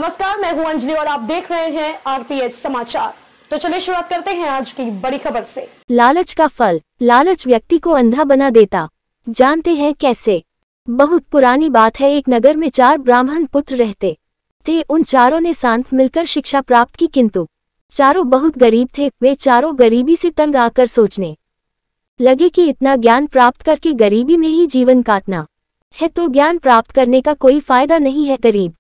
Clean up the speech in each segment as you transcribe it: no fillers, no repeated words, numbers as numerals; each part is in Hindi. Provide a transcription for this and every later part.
नमस्कार, मैं हूं अंजलि और आप देख रहे हैं आरपीएस समाचार। तो चलिए शुरुआत करते हैं आज की बड़ी खबर से। लालच का फल। लालच व्यक्ति को अंधा बना देता। जानते हैं कैसे? बहुत पुरानी बात है। एक नगर में 4 ब्राह्मण पुत्र रहते थे। उन चारों ने साथ मिलकर शिक्षा प्राप्त की, किंतु चारों बहुत गरीब थे। वे चारों गरीबी से तंग आकर सोचने लगे कि इतना ज्ञान प्राप्त करके गरीबी में ही जीवन काटना है तो ज्ञान प्राप्त करने का कोई फायदा नहीं है। गरीब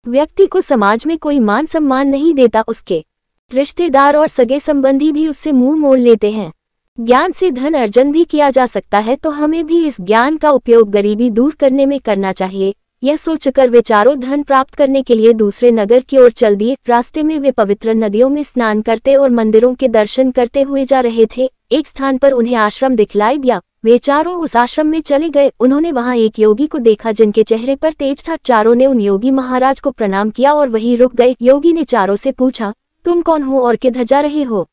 व्यक्ति को समाज में कोई मान सम्मान नहीं देता, उसके रिश्तेदार और सगे संबंधी भी उससे मुंह मोड़ लेते हैं। ज्ञान से धन अर्जन भी किया जा सकता है, तो हमें भी इस ज्ञान का उपयोग गरीबी दूर करने में करना चाहिए। यह सोचकर वे चारों धन प्राप्त करने के लिए दूसरे नगर की ओर चल दिए। रास्ते में वे पवित्र नदियों में स्नान करते और मंदिरों के दर्शन करते हुए जा रहे थे। एक स्थान पर उन्हें आश्रम दिखलाई दिया। वे चारों उस आश्रम में चले गए। उन्होंने वहां एक योगी को देखा जिनके चेहरे पर तेज था। चारों ने उन योगी महाराज को प्रणाम किया और वहीं रुक गए। योगी ने चारों से पूछा, तुम कौन हो और किधर जा रहे हो?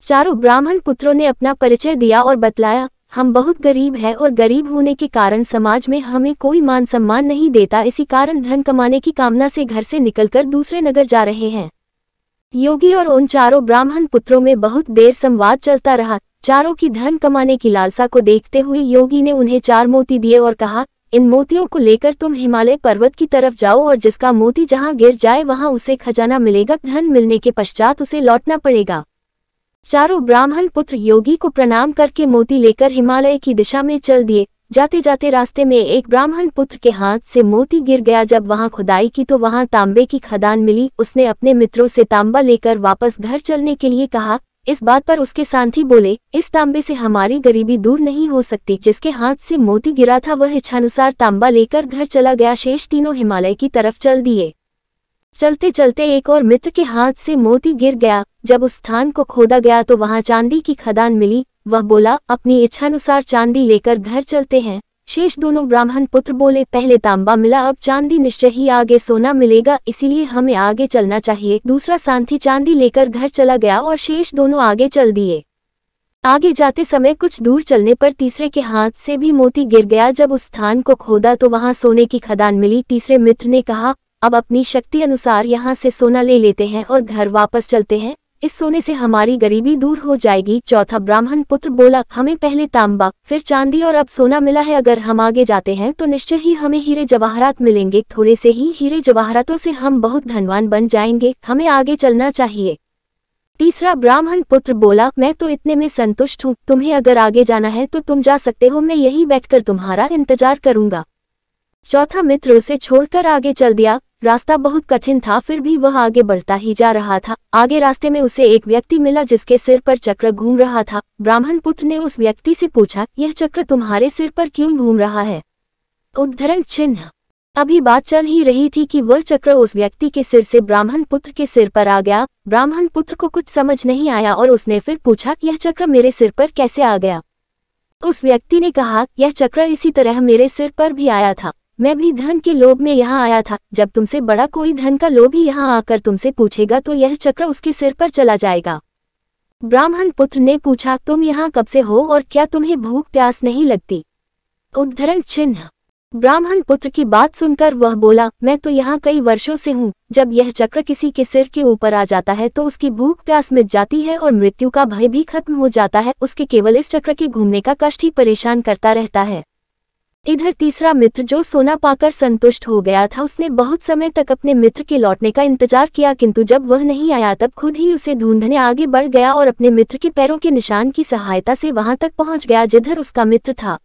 चारों ब्राह्मण पुत्रों ने अपना परिचय दिया और बतलाया, हम बहुत गरीब हैं और गरीब होने के कारण समाज में हमें कोई मान सम्मान नहीं देता। इसी कारण धन कमाने की कामना से घर से निकलकर दूसरे नगर जा रहे हैं। योगी और उन चारों ब्राह्मण पुत्रों में बहुत देर संवाद चलता रहा। चारों की धन कमाने की लालसा को देखते हुए योगी ने उन्हें 4 मोती दिए और कहा, इन मोतियों को लेकर तुम हिमालय पर्वत की तरफ जाओ और जिसका मोती जहां गिर जाए वहां उसे खजाना मिलेगा। धन मिलने के पश्चात उसे लौटना पड़ेगा। चारों ब्राह्मण पुत्र योगी को प्रणाम करके मोती लेकर हिमालय की दिशा में चल दिए। जाते जाते रास्ते में एक ब्राह्मण पुत्र के हाथ से मोती गिर गया। जब वहां खुदाई की तो वहां तांबे की खदान मिली। उसने अपने मित्रों से तांबा लेकर वापस घर चलने के लिए कहा। इस बात पर उसके साथी बोले, इस तांबे से हमारी गरीबी दूर नहीं हो सकती। जिसके हाथ से मोती गिरा था वह इच्छानुसार तांबा लेकर घर चला गया। शेष तीनों हिमालय की तरफ चल दिए। चलते चलते एक और मित्र के हाथ से मोती गिर गया। जब उस स्थान को खोदा गया तो वहां चांदी की खदान मिली। वह बोला, अपनी इच्छानुसार चांदी लेकर घर चलते हैं। शेष दोनों ब्राह्मण पुत्र बोले, पहले तांबा मिला, अब चांदी निश्चय ही आगे सोना मिलेगा, इसीलिए हमें आगे चलना चाहिए। दूसरा साथी चांदी लेकर घर चला गया और शेष दोनों आगे चल दिए। आगे जाते समय कुछ दूर चलने पर तीसरे के हाथ से भी मोती गिर गया। जब उस स्थान को खोदा तो वहां सोने की खदान मिली। तीसरे मित्र ने कहा, अब अपनी शक्ति अनुसार यहाँ से सोना ले लेते हैं और घर वापस चलते हैं। इस सोने से हमारी गरीबी दूर हो जाएगी। चौथा ब्राह्मण पुत्र बोला, हमें पहले तांबा फिर चांदी और अब सोना मिला है। अगर हम आगे जाते हैं तो निश्चय ही हमें हीरे जवाहरात मिलेंगे। थोड़े से ही हीरे जवाहरातों से हम बहुत धनवान बन जाएंगे। हमें आगे चलना चाहिए। तीसरा ब्राह्मण पुत्र बोला, मैं तो इतने में संतुष्ट हूँ। तुम्हें अगर आगे जाना है तो तुम जा सकते हो, मैं यहीं बैठकर तुम्हारा इंतजार करूंगा। चौथा मित्र उसे छोड़कर आगे चल दिया। रास्ता बहुत कठिन था, फिर भी वह आगे बढ़ता ही जा रहा था। आगे रास्ते में उसे एक व्यक्ति मिला जिसके सिर पर चक्र घूम रहा था। ब्राह्मण पुत्र ने उस व्यक्ति से पूछा, यह चक्र तुम्हारे सिर पर क्यों घूम रहा है? उद्धरण चिन्ह। अभी बात चल ही रही थी कि वह चक्र उस व्यक्ति के सिर से ब्राह्मण पुत्र के सिर पर आ गया। ब्राह्मण पुत्र को कुछ समझ नहीं आया और उसने फिर पूछा, यह चक्र मेरे सिर पर कैसे आ गया? उस व्यक्ति ने कहा, यह चक्र इसी तरह मेरे सिर पर भी आया था। मैं भी धन के लोभ में यहाँ आया था। जब तुमसे बड़ा कोई धन का लोभी यहाँ आकर तुमसे पूछेगा तो यह चक्र उसके सिर पर चला जाएगा। ब्राह्मण पुत्र ने पूछा, तुम यहाँ कब से हो और क्या तुम्हें भूख प्यास नहीं लगती? उद्धरण चिन्ह। ब्राह्मण पुत्र की बात सुनकर वह बोला, मैं तो यहाँ कई वर्षों से हूँ। जब यह चक्र किसी के सिर के ऊपर आ जाता है तो उसकी भूख प्यास मिट जाती है और मृत्यु का भय भी खत्म हो जाता है। उसके केवल इस चक्र के घूमने का कष्ट ही परेशान करता रहता है। इधर तीसरा मित्र जो सोना पाकर संतुष्ट हो गया था, उसने बहुत समय तक अपने मित्र के लौटने का इंतजार किया, किंतु जब वह नहीं आया तब खुद ही उसे ढूंढने आगे बढ़ गया और अपने मित्र के पैरों के निशान की सहायता से वहां तक पहुंच गया जिधर उसका मित्र था।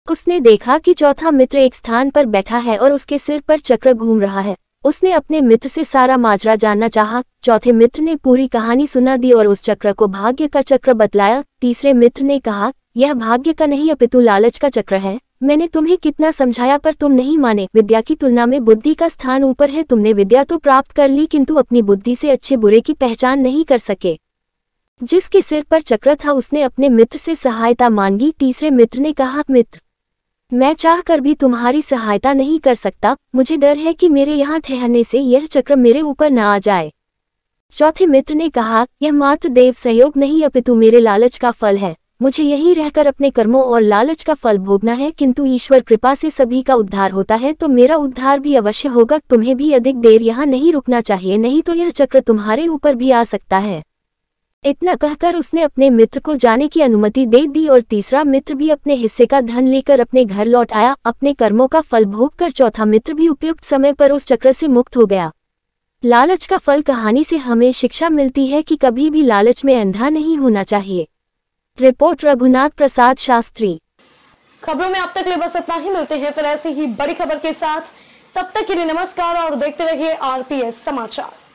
उसने देखा कि चौथा मित्र एक स्थान पर बैठा है और उसके सिर पर चक्र घूम रहा है। उसने अपने मित्र से सारा माजरा जानना चाहा। चौथे मित्र ने पूरी कहानी सुना दी और उस चक्र को भाग्य का चक्र बतलाया। तीसरे मित्र ने कहा, यह भाग्य का नहीं अपितु लालच का चक्र है। मैंने तुम्हें कितना समझाया पर तुम नहीं माने। विद्या की तुलना में बुद्धि का स्थान ऊपर है। तुमने विद्या तो प्राप्त कर ली किंतु अपनी बुद्धि से अच्छे बुरे की पहचान नहीं कर सके। जिसके सिर पर चक्र था उसने अपने मित्र से सहायता मांगी। तीसरे मित्र ने कहा, मित्र, मैं चाहकर भी तुम्हारी सहायता नहीं कर सकता। मुझे डर है कि मेरे यहाँ ठहरने से यह चक्र मेरे ऊपर न आ जाए। चौथे मित्र ने कहा, यह मात्र देव सहयोग नहीं अपितु मेरे लालच का फल है। मुझे यही रहकर अपने कर्मों और लालच का फल भोगना है, किंतु ईश्वर कृपा से सभी का उद्धार होता है, तो मेरा उद्धार भी अवश्य होगा। तुम्हें भी अधिक देर यहाँ नहीं रुकना चाहिए, नहीं तो यह चक्र तुम्हारे ऊपर भी आ सकता है। इतना कहकर उसने अपने मित्र को जाने की अनुमति दे दी और तीसरा मित्र भी अपने हिस्से का धन लेकर अपने घर लौट आया। अपने कर्मों का फल भोगकर चौथा मित्र भी उपयुक्त समय पर उस चक्र से मुक्त हो गया। लालच का फल कहानी से हमें शिक्षा मिलती है कि कभी भी लालच में अंधा नहीं होना चाहिए। रिपोर्ट रघुनाथ प्रसाद शास्त्री। खबरों में अब तक ले बस इतना ही। मिलते हैं फिर ऐसी ही बड़ी खबर के साथ। तब तक के लिए नमस्कार और देखते रहिए आरपीएस समाचार।